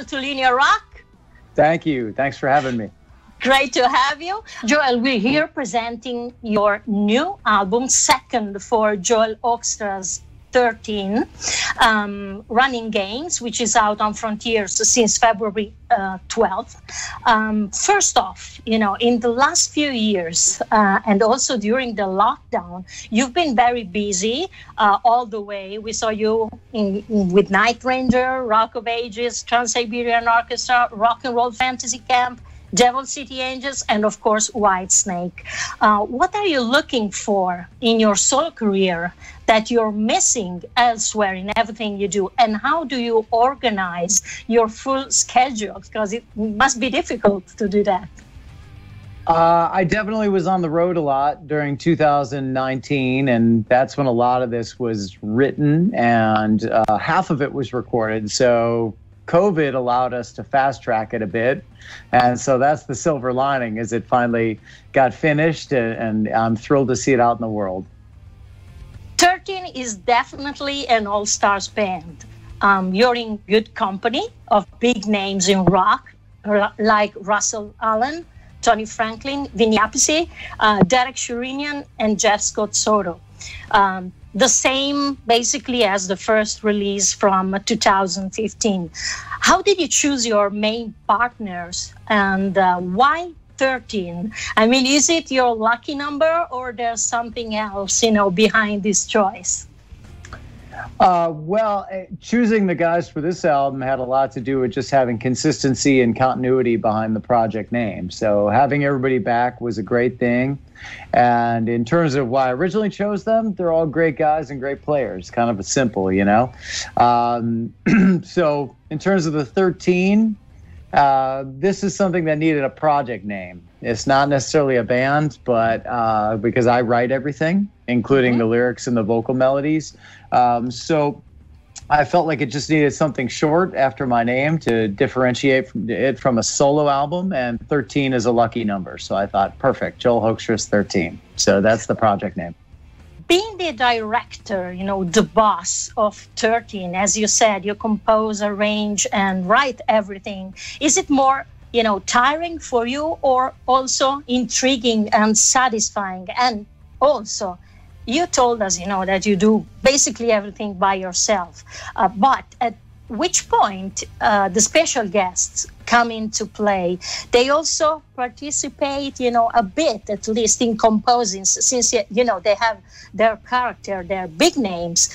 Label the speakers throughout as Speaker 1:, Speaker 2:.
Speaker 1: to Linear Rock.
Speaker 2: Thank you. Thanks for having me.
Speaker 1: Great to have you. Joel, we're here presenting your new album, second for Joel Hoekstra's 13 Running Games, which is out on Frontiers since February 12th. First off, in the last few years and also during the lockdown, you've been very busy all the way. We saw you with Night Ranger, Rock of Ages, Trans-Siberian Orchestra, Rock and Roll Fantasy Camp, Devil City Angels, and of course, Whitesnake. What are you looking for in your solo career that you're missing elsewhere in everything you do? And how do you organize your full schedule? Because it must be difficult to do that.
Speaker 2: I definitely was on the road a lot during 2019, and that's when a lot of this was written, and half of it was recorded. So COVID allowed us to fast track it a bit. And so that's the silver lining, is it finally got finished, and I'm thrilled to see it out in the world.
Speaker 1: 13 is definitely an all-stars band. You're in good company of big names in rock, like Russell Allen, Tony Franklin, Vinny Appice, Derek Sherinian, and Scott Soto. The same basically as the first release from 2015. How did you choose your main partners, and why 13? I mean, is it your lucky number, or there's something else, behind this choice?
Speaker 2: Choosing the guys for this album had a lot to do with just having consistency and continuity behind the project name. So having everybody back was a great thing. And in terms of why I originally chose them, they're all great guys and great players. Kind of a simple, So in terms of the 13, this is something that needed a project name. It's not necessarily a band, but because I write everything, including the lyrics and the vocal melodies. So I felt like it just needed something short after my name to differentiate it from a solo album, and 13 is a lucky number. So I thought, perfect, Joel Hoekstra's 13. So that's the project name.
Speaker 1: Being the director, the boss of 13, as you said, you compose, arrange, and write everything. Is it more, tiring for you, or also intriguing and satisfying? And also, you told us, that you do basically everything by yourself. But at which point the special guests come into play? They also participate, a bit at least in composing, since, they have their character, their big names.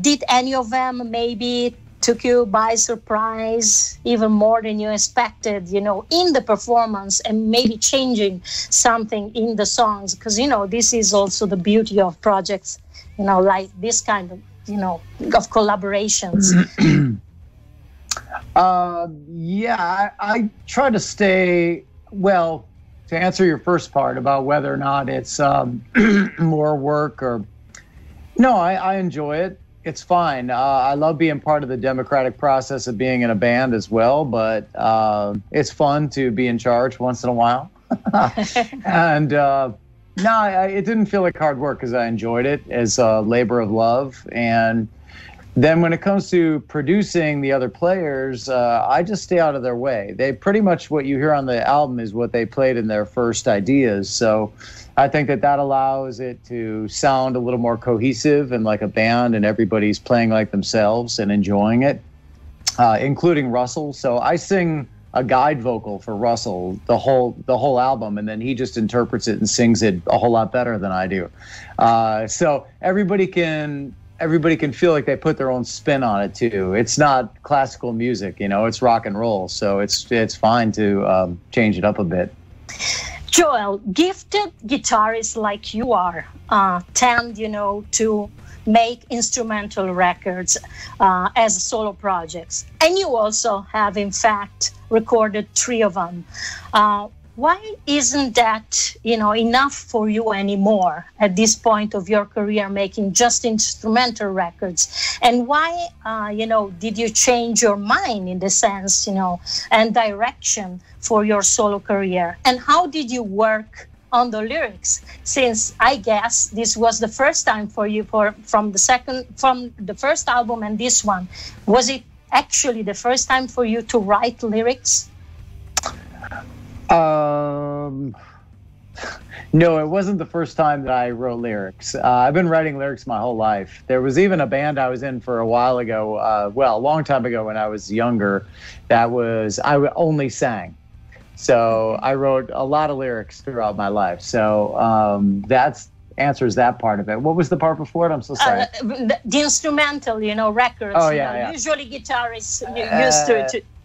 Speaker 1: Did any of them maybe took you by surprise, even more than you expected, in the performance, and maybe changing something in the songs? Because, this is also the beauty of projects, like this kind of, of collaborations. I try to stay, to answer your first part about whether or not it's more work or, no, I enjoy it. It's fine. I love being part of the democratic process of being in a band as well, but it's fun to be in charge once in a while. And it didn't feel like hard work, because I enjoyed it as a labor of love. And then when it comes to producing the other players, I just stay out of their way. They pretty much, what you hear on the album is what they played in their first ideas. So I think that allows it to sound a little more cohesive and like a band, and everybody's playing like themselves and enjoying it, including Russell. So I sing a guide vocal for Russell the whole album, and then he just interprets it and sings it a whole lot better than I do. So everybody can feel like they put their own spin on it too. It's not classical music, it's rock and roll. So it's fine to change it up a bit. Joel, gifted guitarists like you are tend, to make instrumental records as solo projects. And you also have, in fact, recorded 3 of them. Why isn't that, enough for you anymore at this point of your career, making just instrumental records? And why, did you change your mind in the sense, and direction for your solo career? And how did you work on the lyrics? Since I guess this was the first time for you from the first album and this one, was it
Speaker 3: actually the first time for you to write lyrics?
Speaker 2: No, it wasn't the first time that I wrote lyrics. I've been writing lyrics my whole life. There was even a band I was in for a while ago, a long time ago when I was younger, I only sang. So I wrote a lot of lyrics throughout my life. So that answers that part of it. What was the part before it? I'm so sorry.
Speaker 3: The instrumental, records.
Speaker 2: Oh, yeah.
Speaker 3: Usually guitarists used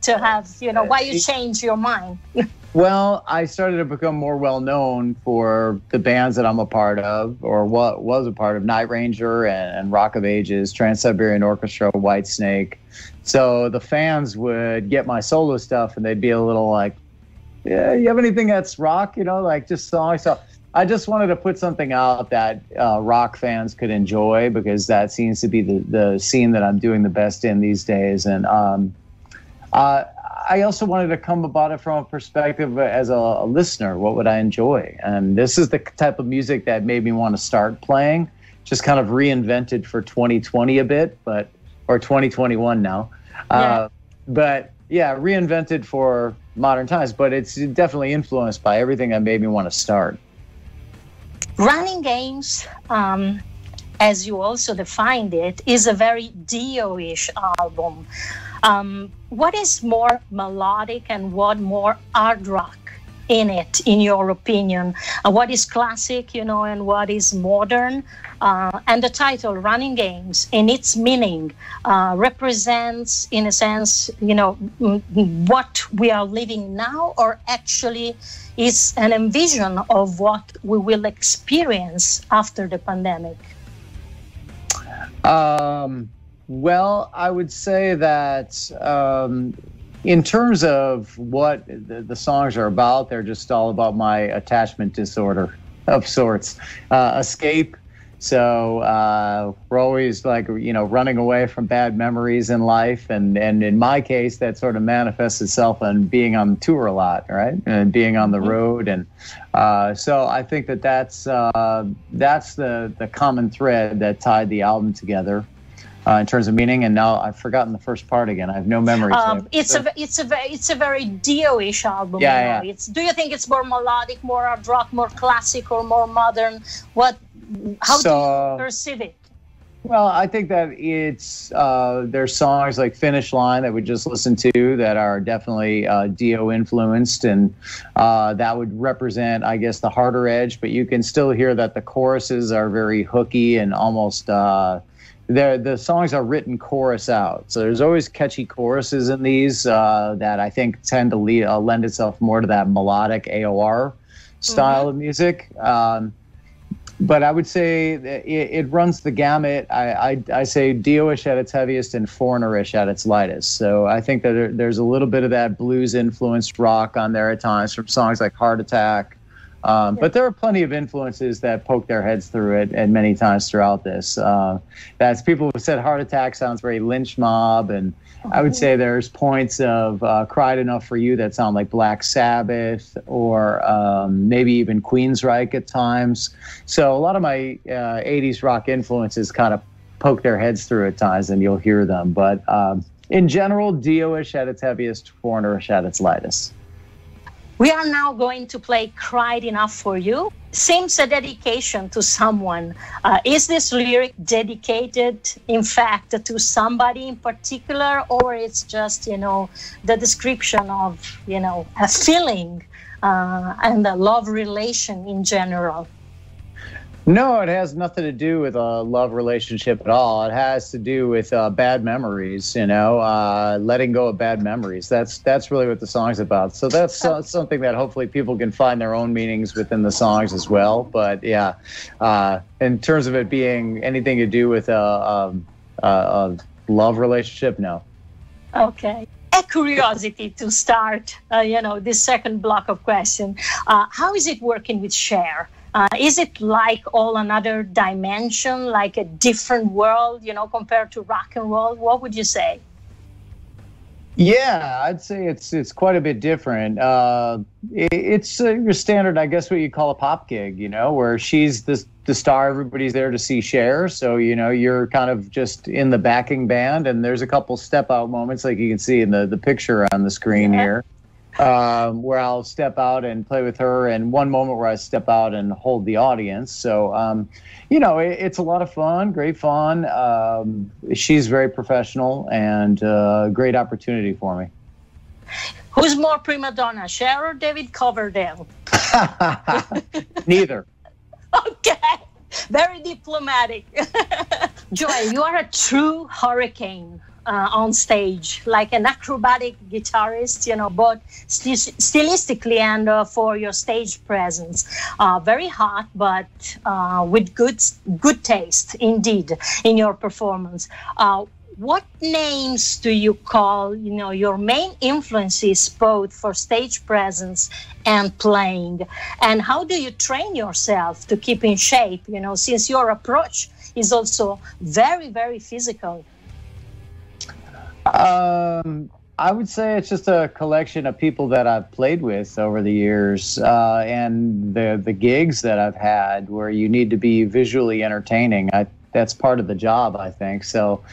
Speaker 3: to have, why you change your mind.
Speaker 2: Well, I started to become more well-known for the bands that I'm a part of, or what was a part of, Night Ranger and Rock of Ages, Trans-Siberian Orchestra, Whitesnake. So the fans would get my solo stuff, and they'd be a little like, yeah, you have anything that's rock, like just songs? So I just wanted to put something out that rock fans could enjoy, because that seems to be the scene that I'm doing the best in these days. And I also wanted to come about it from a perspective as a listener. What would I enjoy? And this is the type of music that made me want to start playing, just kind of reinvented for 2020 a bit, or 2021 now.
Speaker 3: Yeah.
Speaker 2: But yeah, reinvented for modern times, but it's definitely influenced by everything that made me want to start.
Speaker 3: Running Games, as you also defined it, is a very Dio-ish album. What is more melodic and what more hard rock in it, in your opinion? What is classic, and what is modern? And the title, Running Games, in its meaning, represents, in a sense, what we are living now, or actually is an envision of what we will experience after the pandemic?
Speaker 2: Well, I would say that in terms of what the songs are about, they're just all about my attachment disorder of sorts. Escape. So we're always running away from bad memories in life. And in my case, that sort of manifests itself in being on tour a lot, right? And being on the road. And so I think that's the common thread that tied the album together. In terms of meaning, and now I've forgotten the first part again. I have no memory.
Speaker 3: It's a very Dio-ish album.
Speaker 2: Yeah.
Speaker 3: Do you think it's more melodic, more hard rock, more classic, or more modern? How do you perceive it?
Speaker 2: Well, I think that there's songs like Finish Line that we just listened to that are definitely Dio influenced, and that would represent, I guess, the harder edge. But you can still hear that the choruses are very hooky and almost. The songs are written chorus out. So there's always catchy choruses in these that I think tend to lend itself more to that melodic AOR style of music. But I would say that it runs the gamut. I say Dio-ish at its heaviest and foreigner-ish at its lightest. So I think that there's a little bit of that blues-influenced rock on there at times from songs like Heart Attack. But there are plenty of influences that poke their heads through it, and many times throughout this. That's people who said Heart Attack sounds very Lynch Mob, and I would say there's points of Cried Enough for You that sound like Black Sabbath, or maybe even Queensryche at times. So a lot of my 80s rock influences kind of poke their heads through at times, and you'll hear them. But in general, Dio-ish at its heaviest, foreigner-ish at its lightest.
Speaker 3: We are now going to play Cried Enough for You. Seems a dedication to someone. Is this lyric dedicated, in fact, to somebody in particular, or it's just, the description of, a feeling and a love relation in general?
Speaker 2: No, it has nothing to do with a love relationship at all. It has to do with bad memories, letting go of bad memories. That's really what the song's about. So that's something that hopefully people can find their own meanings within the songs as well. But yeah, in terms of it being anything to do with a love relationship, no.
Speaker 3: Okay. A curiosity to start, this second block of question. How is it working with Cher? Is it like all another dimension, like a different world, compared to rock and roll? What would you say?
Speaker 2: Yeah, I'd say it's quite a bit different. It's your standard, I guess, what you call a pop gig, where she's the star. Everybody's there to see Cher, so you're kind of just in the backing band, and there's a couple step out moments, like you can see in the picture on the screen here, where I'll step out and play with her, and one moment where I step out and hold the audience. So, it's a lot of fun, great fun. She's very professional, and great opportunity for me.
Speaker 3: Who's more prima donna, Cher or David Coverdale?
Speaker 2: Neither.
Speaker 3: Okay, very diplomatic. Joy, you are a true hurricane on stage, like an acrobatic guitarist, both stylistically and for your stage presence. Very hot, but with good taste, indeed, in your performance. What names do you call, your main influences both for stage presence and playing? And how do you train yourself to keep in shape, since your approach is also very, very physical?
Speaker 2: I would say it's just a collection of people that I've played with over the years, and the gigs that I've had where you need to be visually entertaining. That's part of the job, I think. So,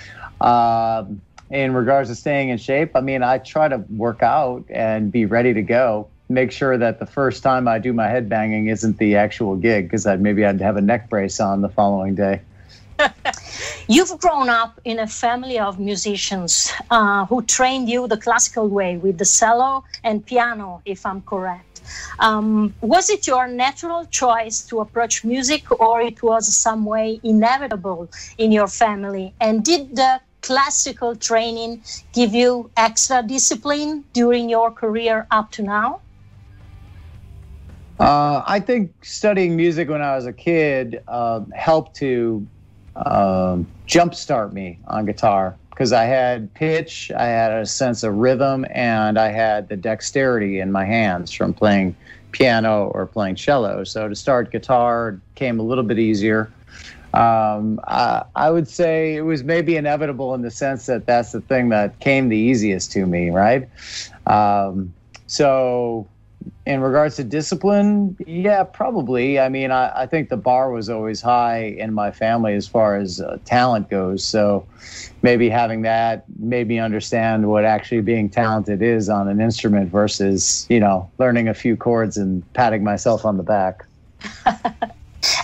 Speaker 2: in regards to staying in shape, I try to work out and be ready to go. Make sure that the first time I do my headbanging isn't the actual gig, because I'd have a neck brace on the following day.
Speaker 3: You've grown up in a family of musicians who trained you the classical way with the cello and piano, if I'm correct. Was it your natural choice to approach music, or it was some way inevitable in your family? And did the classical training give you extra discipline during your career up to now?
Speaker 2: I think studying music when I was a kid helped to jumpstart me on guitar, because I had pitch, I had a sense of rhythm, and I had the dexterity in my hands from playing piano or playing cello. So to start guitar came a little bit easier. I would say it was maybe inevitable in the sense that that's the thing that came the easiest to me, right? So in regards to discipline, yeah, probably. I think the bar was always high in my family as far as talent goes. So maybe having that made me understand what actually being talented is on an instrument versus, learning a few chords and patting myself on the back.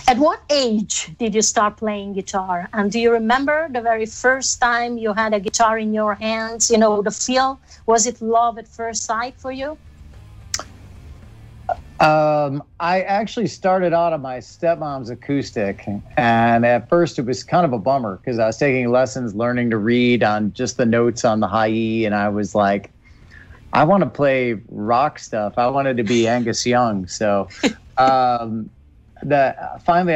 Speaker 3: At what age did you start playing guitar? And do you remember the very first time you had a guitar in your hands? The feel? Was it love at first sight for you?
Speaker 2: I actually started out on my stepmom's acoustic, and at first it was kind of a bummer because I was taking lessons, learning to read on just the notes on the high E, and I was like, I want to play rock stuff. I wanted to be Angus Young. So finally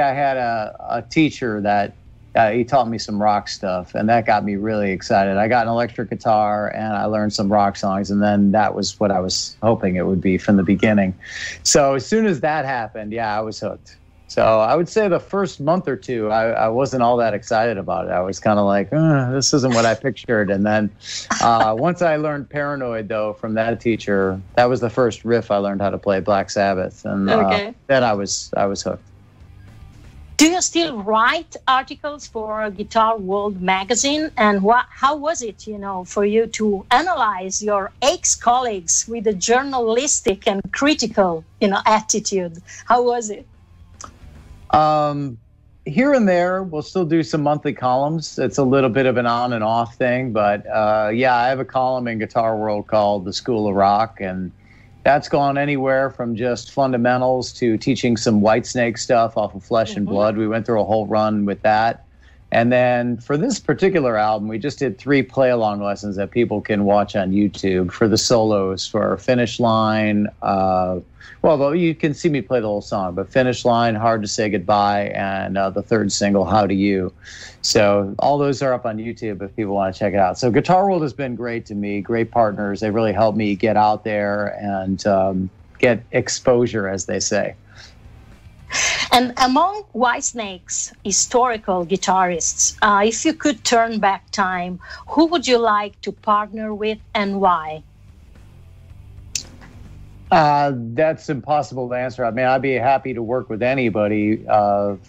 Speaker 2: I had a teacher that he taught me some rock stuff, and that got me really excited. I got an electric guitar, and I learned some rock songs, and then that was what I was hoping it would be from the beginning. So as soon as that happened, yeah, I was hooked. So I would say the first month or two, I wasn't all that excited about it. I was kind of like, this isn't what I pictured. And then once I learned Paranoid, though, from that teacher, that was the first riff I learned how to play Black Sabbath. And then I was hooked.
Speaker 3: Do you still write articles for Guitar World magazine? And how was it, for you to analyze your ex-colleagues with a journalistic and critical, attitude? How was it?
Speaker 2: Here and there, we'll still do some monthly columns. It's a little bit of an on and off thing, but I have a column in Guitar World called The School of Rock, and that's gone anywhere from just fundamentals to teaching some Whitesnake stuff off of Flesh and Blood. We went through a whole run with that. And then for this particular album, we just did 3 play-along lessons that people can watch on YouTube for the solos, for Finish Line. You can see me play the whole song, but Finish Line, Hard to Say Goodbye, and the third single, How Do You. So all those are up on YouTube if people want to check it out. So Guitar World has been great to me, great partners. They really helped me get out there and get exposure, as they say.
Speaker 3: And among Whitesnake's historical guitarists, if you could turn back time, who would you like to partner with and why?
Speaker 2: That's impossible to answer. I mean, I'd be happy to work with anybody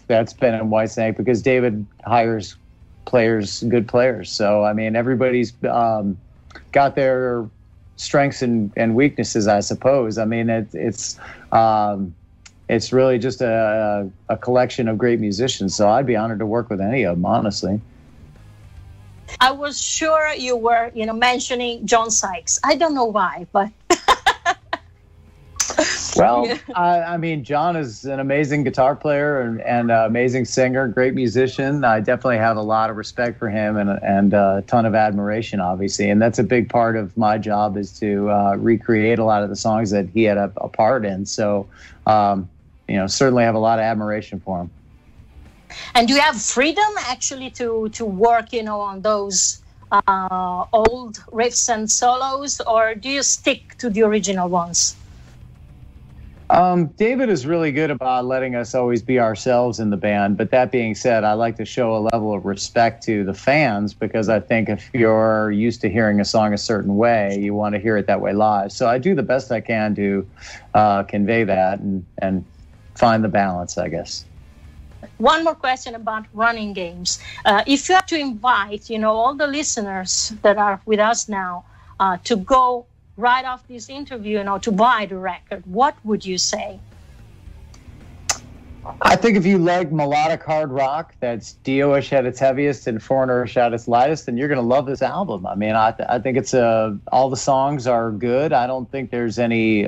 Speaker 2: that's been in Whitesnake, because David hires players, good players. So, I mean, everybody's got their strengths and weaknesses, I suppose. I mean, it's really just a collection of great musicians. So I'd be honored to work with any of them, honestly.
Speaker 3: I was sure you were, mentioning John Sykes. I don't know why, but...
Speaker 2: Well, I mean, John is an amazing guitar player and an amazing singer, great musician. I definitely have a lot of respect for him and a ton of admiration, obviously. And that's a big part of my job, is to recreate a lot of the songs that he had a part in. So, certainly have a lot of admiration for him.
Speaker 3: And do you have freedom actually to work, on those old riffs and solos, or do you stick to the original ones?
Speaker 2: David is really good about letting us always be ourselves in the band. But that being said, I like to show a level of respect to the fans, because I think if you're used to hearing a song a certain way, you want to hear it that way live. So I do the best I can to convey that and find the balance, I guess.
Speaker 3: One more question about running games. If you have to invite, all the listeners that are with us now to go right after this interview, to buy the record, what would you say?
Speaker 2: I think if you like melodic hard rock, that's Dio-ish at its heaviest and Foreigner-ish at its lightest, then you're going to love this album. I mean, I think it's all the songs are good. I don't think there's any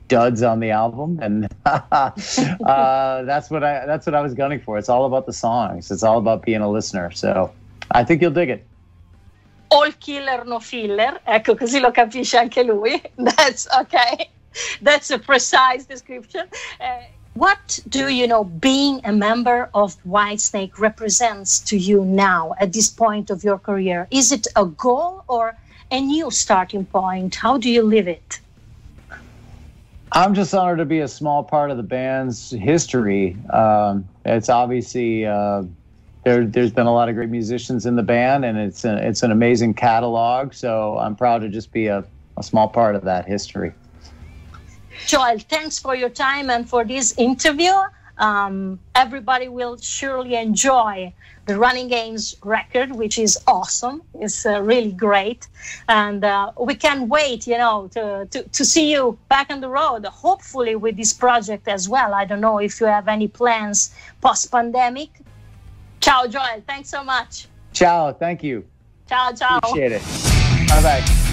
Speaker 2: duds on the album, and that's what I was gunning for. It's all about the songs. It's all about being a listener. So I think you'll dig it.
Speaker 3: All killer, no filler. Ecco, così lo capisce anche lui. That's okay. That's a precise description. What do being a member of Whitesnake represents to you now at this point of your career? Is it a goal or a new starting point? How do you live it?
Speaker 2: I'm just honored to be a small part of the band's history. It's obviously... There's been a lot of great musicians in the band, and it's an amazing catalog. So I'm proud to just be a small part of that history.
Speaker 3: Joel, thanks for your time and for this interview. Everybody will surely enjoy the Running Games record, which is awesome. It's really great. And we can't wait, to see you back on the road, hopefully with this project as well. I don't know if you have any plans post-pandemic. Ciao, Joel. Thanks so much.
Speaker 2: Ciao. Thank you.
Speaker 3: Ciao, ciao.
Speaker 2: Appreciate it. Bye-bye.